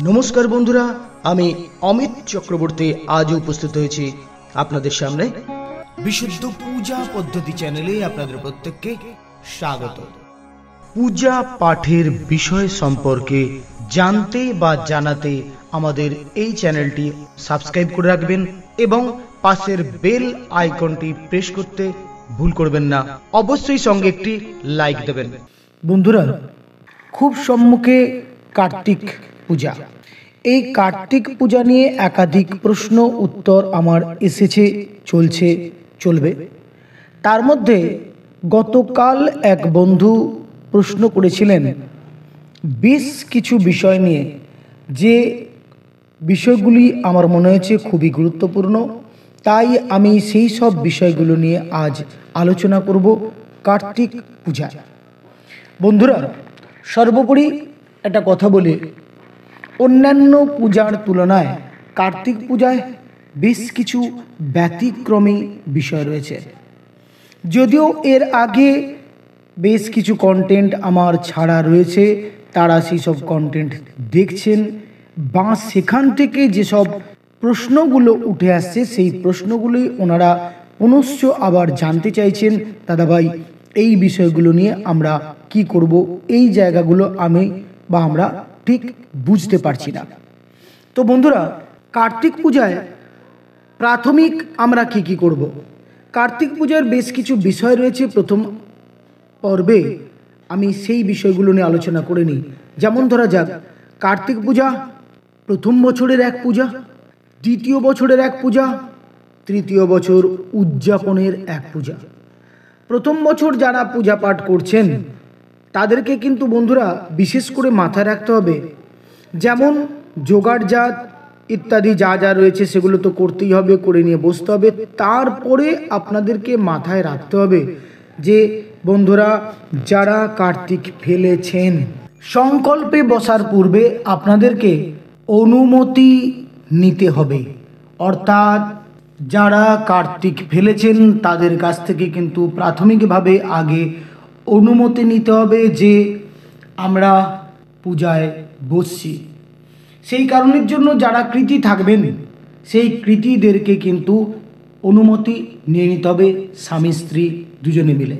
নমস্কার বন্ধুরা, আমি অমিত চক্রবর্তী আজ উপস্থিত হয়েছি আপনাদের সামনে বিশুদ্ধ পূজা পদ্ধতি চ্যানেলে। আপনাদের প্রত্যেককে স্বাগত। পূজা পাঠের বিষয় সম্পর্কে জানতে বা জানাতে আমাদের এই চ্যানেলটি সাবস্ক্রাইব করে রাখবেন এবং পাশের বেল আইকনটি প্রেস করতে ভুল করবেন না। অবশ্যই সঙ্গে একটি লাইক দেবেন। বন্ধুরা, খুব সম্মুখে কার্তিক পূজা। এই কার্তিক পূজা নিয়ে একাধিক প্রশ্ন উত্তর আমার এসেছে, চলবে। তার মধ্যে গতকাল এক বন্ধু প্রশ্ন করেছিলেন বেশ কিছু বিষয় নিয়ে, যে বিষয়গুলি আমার মনে হয়েছে খুবই গুরুত্বপূর্ণ। তাই আমি সেই সব বিষয়গুলো নিয়ে আজ আলোচনা করব কার্তিক পূজা। বন্ধুরা, সর্বোপরি একটা কথা বলি, অন্যান্য পূজার তুলনায় কার্তিক পূজায় বেশ কিছু ব্যতিক্রমী বিষয় রয়েছে। যদিও এর আগে বেশ কিছু কন্টেন্ট আমার ছাড়া রয়েছে, তারা সেই সব কন্টেন্ট দেখছেন বা সেখান থেকে যেসব প্রশ্নগুলো উঠে আসছে সেই প্রশ্নগুলি ওনারা পুনশ্চ আবার জানতে চাইছেন, দাদাভাই এই বিষয়গুলো নিয়ে আমরা কি করব, এই জায়গাগুলো আমরা ঠিক বুঝতে পারছি না। তো বন্ধুরা, কার্তিক পূজায় প্রাথমিক আমরা কি করব। কার্তিক পূজার বেশ কিছু বিষয় রয়েছে। প্রথম পর্বে আমি সেই বিষয়গুলো নিয়ে আলোচনা করে নিই। যেমন ধরা যাক, কার্তিক পূজা প্রথম বছরের এক পূজা, দ্বিতীয় বছরের এক পূজা, তৃতীয় বছর উদযাপনের এক পূজা। প্রথম বছর যারা পূজা পাঠ করছেন তাদেরকে কিন্তু বন্ধুরা বিশেষ করে মাথায় রাখতে হবে, যেমন জোগাড়জাত ইত্যাদি যা যা রয়েছে সেগুলো তো করতেই হবে, করে নিয়ে বসতে হবে। তারপরে আপনাদেরকে মাথায় রাখতে হবে যে বন্ধুরা, যারা কার্তিক ফেলেছেন, সংকল্পে বসার পূর্বে আপনাদেরকে অনুমতি নিতে হবে। অর্থাৎ যারা কার্তিক ফেলেছেন তাদের কাছ থেকে কিন্তু প্রাথমিকভাবে আগে অনুমতি নিতে হবে যে আমরা পূজায় বসছি। সেই কারণের জন্য যারা কৃতী থাকবেন সেই কৃতীদেরকে কিন্তু অনুমতি নিয়ে নিতে হবে, স্বামী স্ত্রী দুজনে মিলে।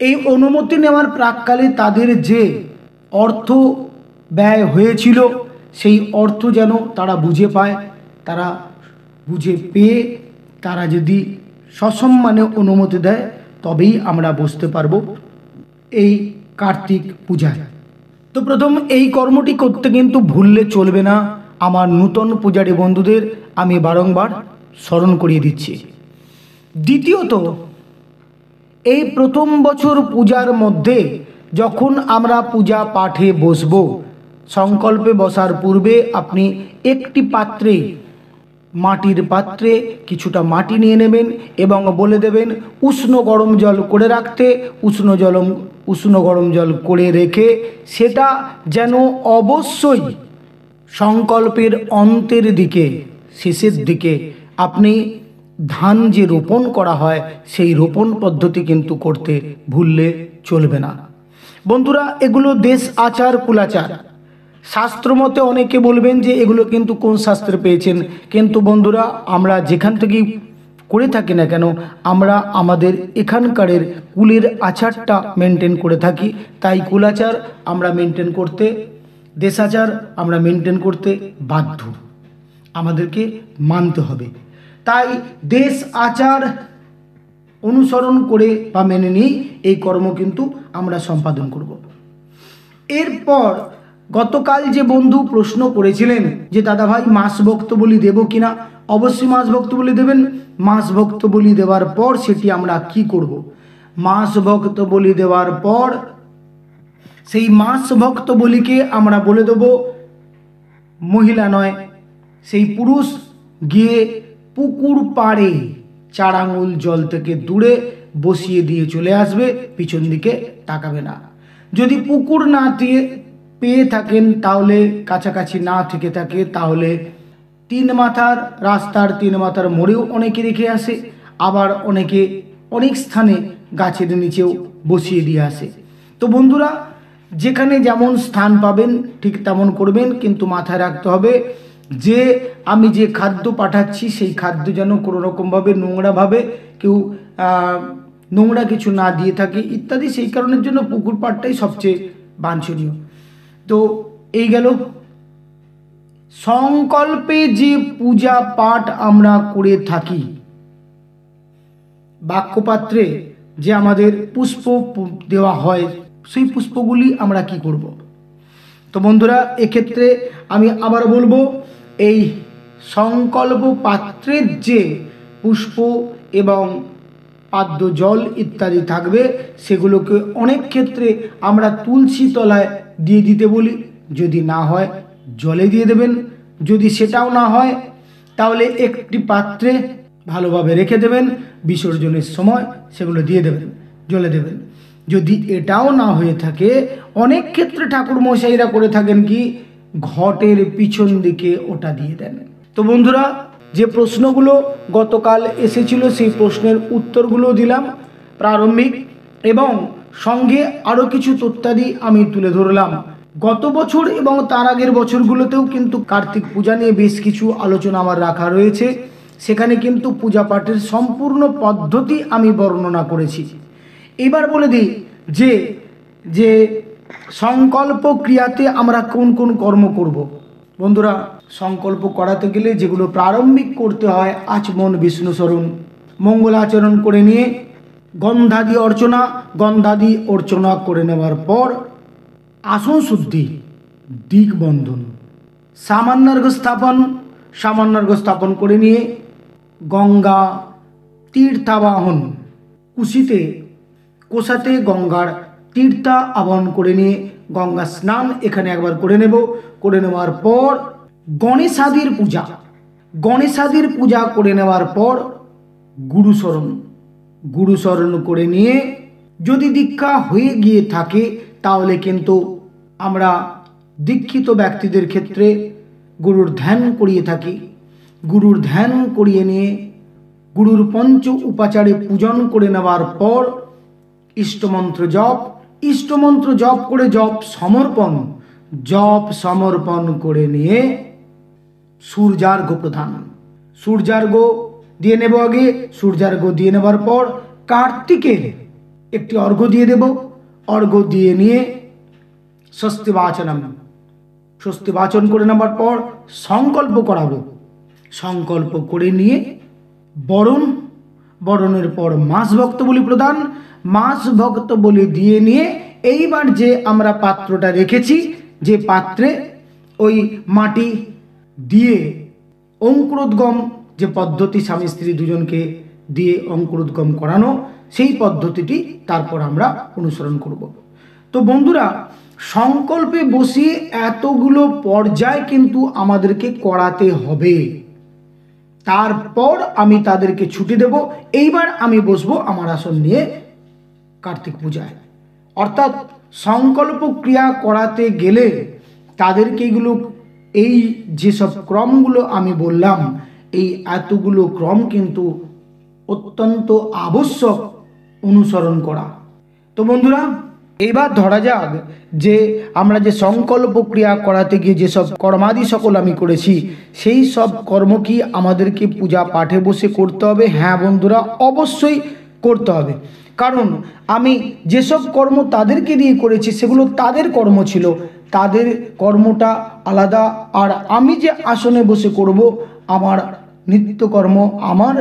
এই অনুমতি নেওয়ার প্রাককালে তাদের যে অর্থ ব্যয় হয়েছিল সেই অর্থ যেন তারা বুঝে পায়। তারা বুঝে পেয়ে তারা যদি সসম্মানে অনুমতি দেয় তবেই আমরা বসতে পারবো এই কার্তিক পূজায়। তো প্রথম এই কর্মটি করতে কিন্তু ভুললে চলবে না। আমার নূতন পূজারী বন্ধুদের আমি বারংবার স্মরণ করিয়ে দিচ্ছি। দ্বিতীয়ত, এই প্রথম বছর পূজার মধ্যে যখন আমরা পূজা পাঠে বসব, সংকল্পে বসার পূর্বে আপনি একটি পাত্রে, মাটির পাত্রে কিছুটা মাটি নিয়ে নেবেন এবং বলে দেবেন উষ্ণ গরম জল করে রাখতে। উষ্ণ গরম জল করে রেখে সেটা যেন অবশ্যই সংকল্পের অন্তের দিকে, শেষের দিকে আপনি ধান যে রোপণ করা হয় সেই রোপণ পদ্ধতি কিন্তু করতে ভুললে চলবে না। বন্ধুরা, এগুলো দেশ আচার কুলাচার। শাস্ত্রমতে অনেকে বলবেন যে এগুলো কিন্তু কোন শাস্ত্রে পেয়েছেন, কিন্তু বন্ধুরা আমরা যেখান থেকেই করে থাকি না কেন, আমরা আমাদের এখানকারের কুলের আচারটা মেনটেন করে থাকি। তাই কুলাচার আমরা মেনটেন করতে, দেশাচার আমরা মেনটেন করতে বাধ্য, আমাদেরকে মানতে হবে। তাই দেশ আচার অনুসরণ করে বা মেনে নিয়ে এই কর্ম কিন্তু আমরা সম্পাদন করব। এরপর গতকাল যে বন্ধু প্রশ্ন করেছিলেন যে দাদাভাই মাস ভক্ত বলি দেব কিনা, অবশ্যই মাস ভক্ত বলি দেবেন। মাস ভক্ত বলি দেওয়ার পর সেটি আমরা কি করব, মাস ভক্ত বলি দেওয়ার পর সেই মাস ভক্ত বলিকে আমরা বলে দেব, মহিলা নয় সেই পুরুষ গিয়ে পুকুর পাড়ে 4 আঙুল জল থেকে দূরে বসিয়ে দিয়ে চলে আসবে, পিছন দিকে তাকাবে না। যদি পুকুর না পেয়ে থাকেন, তাহলে কাছাকাছি না থেকে থাকে, তাহলে 3 মাথার রাস্তার 3 মাথার মোড়েও অনেকে রেখে আসে, আবার অনেকে অনেক স্থানে গাছের নিচেও বসিয়ে দিয়ে আসে। তো বন্ধুরা, যেখানে যেমন স্থান পাবেন ঠিক তেমন করবেন, কিন্তু মাথায় রাখতে হবে যে আমি যে খাদ্য পাঠাচ্ছি সেই খাদ্য যেন কোনো রকমভাবে নোংরাভাবে কেউ নোংরা কিছু না দিয়ে থাকে ইত্যাদি। সেই কারণের জন্য পুকুর পাড়টাই সবচেয়ে বাঞ্ছনীয়। তো এই গেল সংকল্পে যে পূজা পাঠ আমরা করে থাকি। বাক্যপাত্রে যে আমাদের পুষ্প দেওয়া হয় সেই পুষ্পগুলি আমরা কি করব। তো বন্ধুরা, এক্ষেত্রে আমি আবার বলবো, এই সংকল্প পাত্রের যে পুষ্প এবং পাদ্য জল ইত্যাদি থাকবে সেগুলোকে অনেক ক্ষেত্রে আমরা তুলসী তলায় দিয়ে দিতে বলি। যদি না হয় জলে দিয়ে দেবেন, যদি সেটাও না হয় তাহলে একটি পাত্রে ভালোভাবে রেখে দেবেন, বিসর্জনের সময় সেগুলো দিয়ে দেবেন, জলে দেবেন। যদি এটাও না হয়ে থাকে, অনেক ক্ষেত্রে ঠাকুর মশাইরা করে থাকেন কি, ঘটের পিছন দিকে ওটা দিয়ে দেন। তো বন্ধুরা, যে প্রশ্নগুলো গতকাল এসেছিল সেই প্রশ্নের উত্তরগুলো দিলাম প্রারম্ভিক, এবং সঙ্গে আরও কিছু তথ্যাদি আমি তুলে ধরলাম। গত বছর এবং তার আগের বছরগুলোতেও কিন্তু কার্তিক পূজা নিয়ে বেশ কিছু আলোচনা আমার রাখা রয়েছে। সেখানে কিন্তু পূজা পাঠের সম্পূর্ণ পদ্ধতি আমি বর্ণনা করেছি। এবার বলে দিই যে যে সংকল্প ক্রিয়াতে আমরা কোন কোন কর্ম করব। বন্ধুরা, সংকল্প করাতে গেলে যেগুলো প্রারম্ভিক করতে হয়, আচমন, বিষ্ণু স্মরণ, মঙ্গলাচরণ করে নিয়ে গন্ধাদি অর্চনা করে নেওয়ার পর আসন শুদ্ধি, দিগবন্ধন, সামান্যার্ঘ্য স্থাপন করে নিয়ে গঙ্গা তীর্থাবাহন, কোষাতে গঙ্গার তীর্থা আবাহন করে নিয়ে গঙ্গা স্নান এখানে একবার করে নেব। করে নেওয়ার পর গণেশাদির পূজা করে নেওয়ার পর গুরুশরণ করে নিয়ে, যদি দীক্ষা হয়ে গিয়ে থাকে তাহলে কিন্তু আমরা দীক্ষিত ব্যক্তিদের ক্ষেত্রে গুরুর ধ্যান করিয়ে থাকি। গুরুর ধ্যান করিয়ে নিয়ে গুরুর পঞ্চ উপাচারে পূজন করে নেওয়ার পর ইষ্টমন্ত্র জপ করে জপ সমর্পণ করে নিয়ে সূর্যার্ঘ্য দিয়ে নেব। আগে সূর্যার্ঘ্য দিয়ে নেবার পর কার্তিকের একটি অর্ঘ্য দিয়ে দেব। অর্ঘ্য দিয়ে নিয়ে স্বস্তি বাচন করে নেবার পর সংকল্প করাবো। সংকল্প করে নিয়ে বরণের পর মাস ভক্ত বলি প্রদান, মাস ভক্ত বলি দিয়ে নিয়ে এইবার যে আমরা পাত্রটা রেখেছি, যে পাত্রে ওই মাটি দিয়ে অঙ্কুরোদ্গম, যে পদ্ধতি স্বামী স্ত্রী দুজনকে দিয়ে অঙ্কুরোদ্গম করানো, সেই পদ্ধতিটি তারপর আমরা অনুসরণ করব। তো বন্ধুরা, সংকল্পে বসিয়ে এতগুলো পর্যায় কিন্তু আমাদেরকে করাতে হবে। তারপর আমি তাদেরকে ছুটি দেব। এইবার আমি বসবো আমার আসন নিয়ে কার্তিক পূজায়। অর্থাৎ সংকল্প ক্রিয়া করাতে গেলে তাদেরকে এই যেসব ক্রমগুলো আমি বললাম, এই এতগুলো ক্রম কিন্তু অত্যন্ত আবশ্যক অনুসরণ করা। তো বন্ধুরা, এবার ধরা যাক যে আমরা যে সংকল্প ক্রিয়া করাতে গিয়ে যেসব কর্মাদি সকল আমি করেছি, সেই সব কর্ম কি আমাদেরকে পূজা পাঠে বসে করতে হবে? হ্যাঁ বন্ধুরা, অবশ্যই করতে হবে। কারণ আমি যেসব কর্ম তাদেরকে দিয়ে করেছি সেগুলো তাদের কর্ম ছিল, তাদের কর্মটা আলাদা। আর আমি যে আসনে বসে করব, আমার নিত্যকর্ম, আমার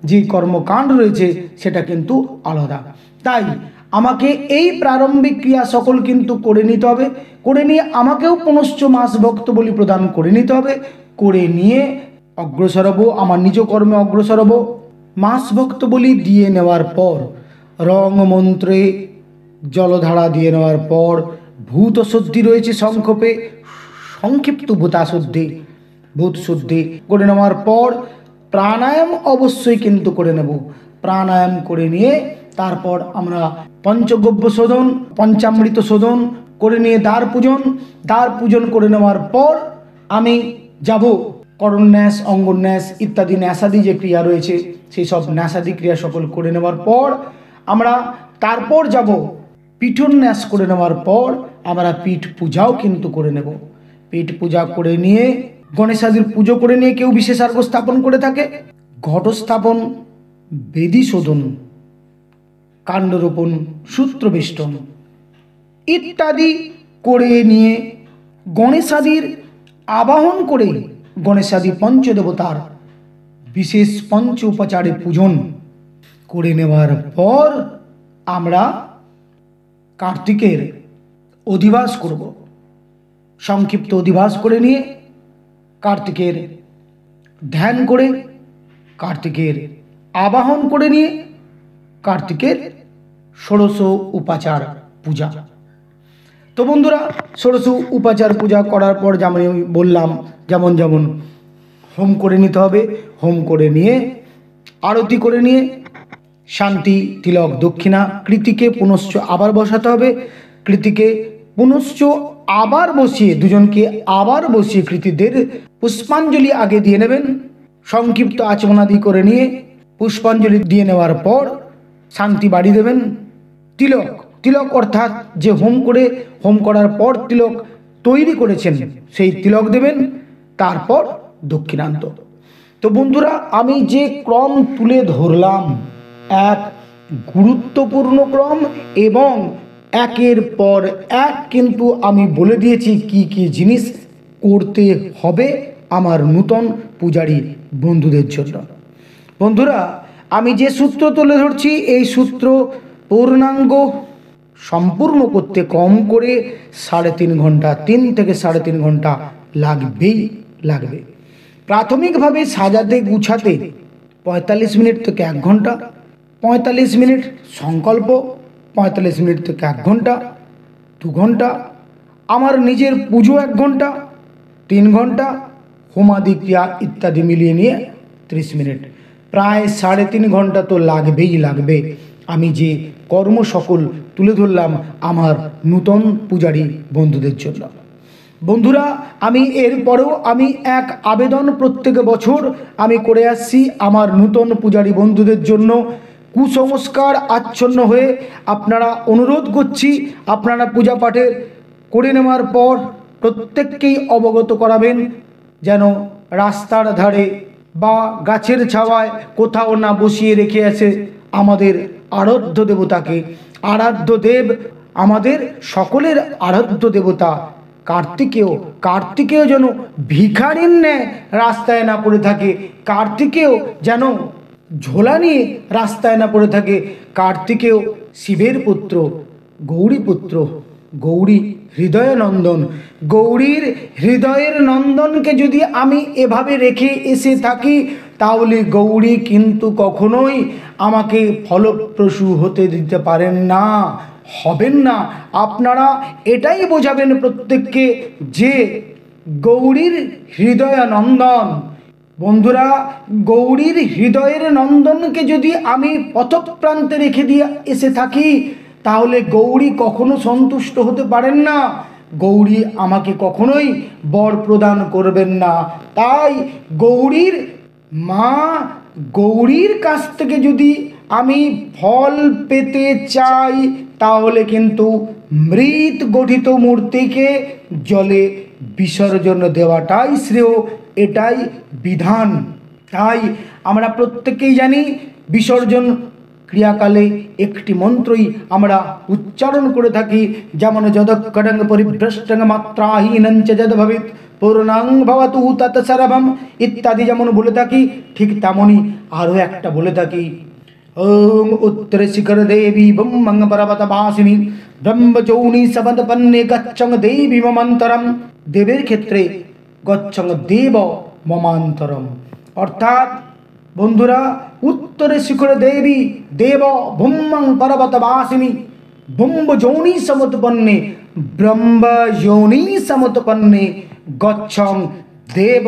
যে কর্মকাণ্ড রয়েছে সেটা কিন্তু আলাদা। তাই আমাকে এই প্রারম্ভিক ক্রিয়া সকল কিন্তু করে নিতে হবে। করে নিয়ে আমাকেও পুনশ্চ মাস ভক্ত বলি প্রদান করে নিতে হবে। করে নিয়ে অগ্রসর হব, আমার নিজ কর্মে অগ্রসর হব। মাস ভক্ত বলি দিয়ে নেওয়ার পর রং মন্ত্রে জলধারা দিয়ে নেওয়ার পর ভূত শুদ্ধি রয়েছে সংক্ষিপ্ত ভূত শুদ্ধি করে নেওয়ার পর প্রাণায়াম অবশ্যই কিন্তু করে নেব। প্রাণায়াম করে নিয়ে তারপর আমরা পঞ্চগব্য শোধন, পঞ্চামৃত শোধন করে নিয়ে দ্বার পূজন করে নেওয়ার পর আমি যাব করন্যাস, অঙ্গন্যাস ইত্যাদি ন্যাসাদি যে ক্রিয়া রয়েছে সেই সব ন্যাসাদি ক্রিয়া সকল করে নেওয়ার পর আমরা তারপর যাব পিঠন্যাস করে নেওয়ার পর আমরা পীঠ পূজাও কিন্তু করে নেব। পীঠ পূজা করে নিয়ে গণেশাদির পুজো করে নিয়ে কেউ বিশেষার্ঘ স্থাপন করে থাকে, ঘট স্থাপন, বেদী শোধন, কাণ্ডরোপণ, সূত্রবেষ্টন ইত্যাদি করে নিয়ে গণেশাদির আবাহন করে গণেশাদি পঞ্চদেবতার বিশেষ পঞ্চ উপাচারে পূজন করে নেওয়ার পর আমরা কার্তিকের অধিবাস করব। সংক্ষিপ্ত অধিবাস করে নিয়ে কার্তিকের ধ্যান করে, কার্তিকের আবাহন করে নিয়ে কার্তিকের ষোড়শ উপাচার পূজা। তো বন্ধুরা, ষোড়শ উপাচার পূজা করার পর যেমন বললাম, যেমন যেমন হোম করে নিতে হবে, হোম করে নিয়ে আরতি করে নিয়ে শান্তি, তিলক, দক্ষিণা, কৃতিকে পুনশ্চ আবার বসাতে হবে। কৃতিকে পুনশ্চ আবার বসিয়ে, দুজনকে আবার বসিয়ে কৃতিদের পুষ্পাঞ্জলি আগে দিয়ে নেবেন। সংক্ষিপ্ত আচমনাদি করে নিয়ে পুষ্পাঞ্জলি দিয়ে নেওয়ার পর শান্তি বাড়ি দেবেন। তিলক, তিলক অর্থাৎ যে হোম করার পর তিলক তৈরি করেছেন সেই তিলক দেবেন। তারপর দক্ষিণান্ত। তো বন্ধুরা, আমি যে ক্রম তুলে ধরলাম এক গুরুত্বপূর্ণ ক্রম এবং একের পর এক কিন্তু আমি বলে দিয়েছি কি কি জিনিস করতে হবে আমার নূতন পূজারী বন্ধুদের জন্য। বন্ধুরা, আমি যে সূত্র তুলে ধরছি এই সূত্র পূর্ণাঙ্গ সম্পূর্ণ করতে কম করে 3.5 ঘন্টা, 3 থেকে 3.5 ঘন্টা লাগবে। প্রাথমিকভাবে সাজাতে গুছাতে 45 মিনিট থেকে 1 ঘন্টা, 45 মিনিট সংকল্প, 45 মিনিট থেকে 1 ঘন্টা, 2 ঘন্টা, আমার নিজের পুজো 1 ঘন্টা, 3 ঘন্টা, হোমাদি ক্রিয়া ইত্যাদি মিলিয়ে নিয়ে 30 মিনিট, প্রায় 3.5 ঘন্টা তো লাগবে। আমি যে কর্ম সকল তুলে ধরলাম আমার নূতন পূজারী বন্ধুদের জন্য। বন্ধুরা, আমি এরপরেও আমি এক আবেদন প্রত্যেক বছর আমি করে আসছি আমার নূতন পূজারী বন্ধুদের জন্য। কুসংস্কার আচ্ছন্ন হয়ে আপনারা অনুরোধ করছি, আপনারা পূজা পাঠের করে নেওয়ার পর প্রত্যেককেই অবগত করাবেন যেন রাস্তার ধারে বা গাছের ছাওয়ায় কোথাও না বসিয়ে রেখে আসে আমাদের আরাধ্য দেবতাকে। আরাধ্য দেব আমাদের সকলের আরাধ্য দেবতা কার্তিকেয় যেন ভিখারির ন্যায় রাস্তায় না পড়ে থাকে, কার্তিকেয় যেন ঝোলা নিয়ে রাস্তায় না পড়ে থাকে। কার্তিকেয় শিবের পুত্র, গৌরী পুত্র, গৌরী হৃদয় নন্দন, গৌরীর হৃদয়ের নন্দনকে যদি আমি এভাবে রেখে এসে থাকি তাহলে গৌরী কিন্তু কখনোই আমাকে ফলপ্রসূ হতে দিতে পারেন না, হবেন না। আপনারা এটাই বোঝাবেন প্রত্যেককে যে গৌরীর হৃদয় নন্দন। বন্ধুরা, গৌরীর হৃদয়ের নন্দনকে যদি আমি পথপ্রান্তে রেখে দিয়ে এসে থাকি তাহলে গৌরী কখনো সন্তুষ্ট হতে পারেন না, গৌরী আমাকে কখনোই বর প্রদান করবেন না। তাই গৌরীর কাছ থেকে যদি আমি ফল পেতে চাই তাহলে কিন্তু মৃৎ গঠিত মূর্তিকে জলে বিসর্জন দেওয়াটাই শ্রেয়, এটাই বিধান। তাই আমরা প্রত্যেকেই জানি বিসর্জন ক্রিয়াকালে একটি মন্ত্রই আমরা উচ্চারণ করে থাকি, যেমন যদক্ষরং পরিভ্রষ্টং মাত্রাহীনঞ্চ যদ ভবেৎ পূর্ণাং ভবতু তৎ সর্বম ইত্যাদি যেমন বলে থাকি, ঠিক তেমনই আরও একটা বলে থাকি, ওম উত্তরে শিখর দেবী ব্রহ্মং পর্বত বাসিনী ব্রহ্মচৌনি সপদপন্নে গচ্ছং দেবী মমান্তরম। দেবের ক্ষেত্রে গচ্ছং দেব মমান্তরম, অর্থাৎ বন্ধুরা উত্তরে শিখরে দেবী দেব ব্রহ্মং পর্বত বাসিনী ব্রহ্মযৌনি সমুৎপন্নে ব্রহ্মযৌনি সমুৎপন্নে গচ্ছং দেব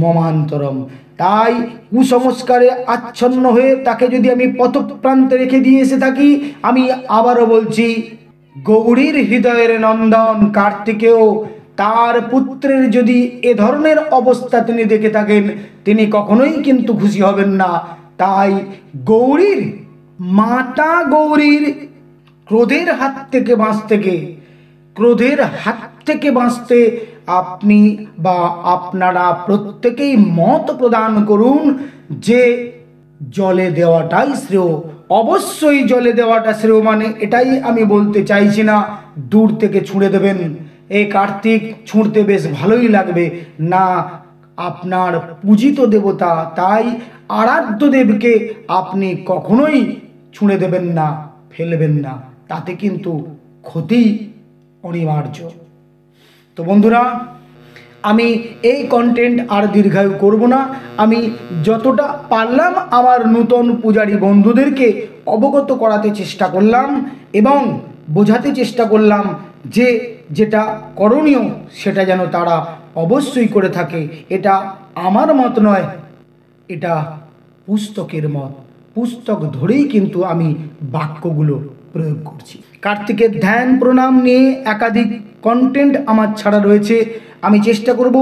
মমান্তরম। তাই কুসংস্কারে আচ্ছন্ন হয়ে তাকে যদি আমি পথপ্রান্তে রেখে দিয়ে এসে থাকি, আমি আবারও বলছি গৌরীর হৃদয়ের নন্দন কার্তিকেয় তার পুত্রের যদি এ ধরনের অবস্থা তিনি দেখে থাকেন তিনি কখনোই কিন্তু খুশি হবেন না। তাই মাতা গৌরীর ক্রোধের হাত থেকে বাঁচতে ক্রোধের হাত থেকে বাঁচতে আপনি বা আপনারা প্রত্যেকেই মত প্রদান করুন যে জলে দেওয়াটাই শ্রেয়। অবশ্যই জলে দেওয়াটা শ্রেয়, মানে এটাই আমি বলতে চাইছি না দূর থেকে ছুঁড়ে দেবেন। এই কার্তিক ছুঁড়তে বেশ ভালোই লাগবে না, আপনার পূজিত দেবতা, তাই আরাধ্য দেবকে আপনি কখনোই ছুঁড়ে দেবেন না, ফেলবেন না, তাতে কিন্তু ক্ষতি অনিবার্য। তো বন্ধুরা, আমি এই কন্টেন্ট আর দীর্ঘায়ু করব না। আমি যতটা পারলাম আমার নূতন পূজারী বন্ধুদেরকে অবগত করাতে চেষ্টা করলাম এবং বোঝাতে চেষ্টা করলাম যে যেটা করণীয় সেটা যেন তারা অবশ্যই করে থাকে। এটা আমার মত নয়, এটা পুস্তকের মত। পুস্তক ধরেই কিন্তু আমি বাক্যগুলো প্রয়োগ করছি। কার্তিকের ধ্যান প্রণাম নিয়ে একাধিক কন্টেন্ট আমার ছাড়া রয়েছে, আমি চেষ্টা করব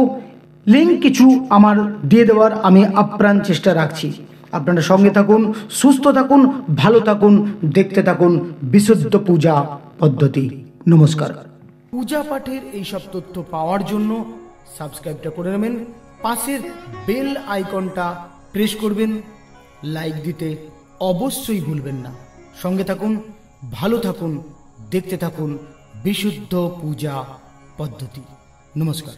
লিঙ্ক কিছু আমার দিয়ে দেওয়ার আমি আপ্রাণ চেষ্টা রাখছি। আপনারা সঙ্গে থাকুন, সুস্থ থাকুন, ভালো থাকুন, দেখতে থাকুন বিশুদ্ধ পূজা পদ্ধতি। নমস্কার। পূজা পাঠের এইসব তথ্য পাওয়ার জন্য সাবস্ক্রাইবটা করে নেবেন, পাশের বেল আইকনটা প্রেস করবেন, লাইক দিতে অবশ্যই ভুলবেন না। সঙ্গে থাকুন, ভালো থাকুন, দেখতে থাকুন বিশুদ্ধ পূজা পদ্ধতি। নমস্কার।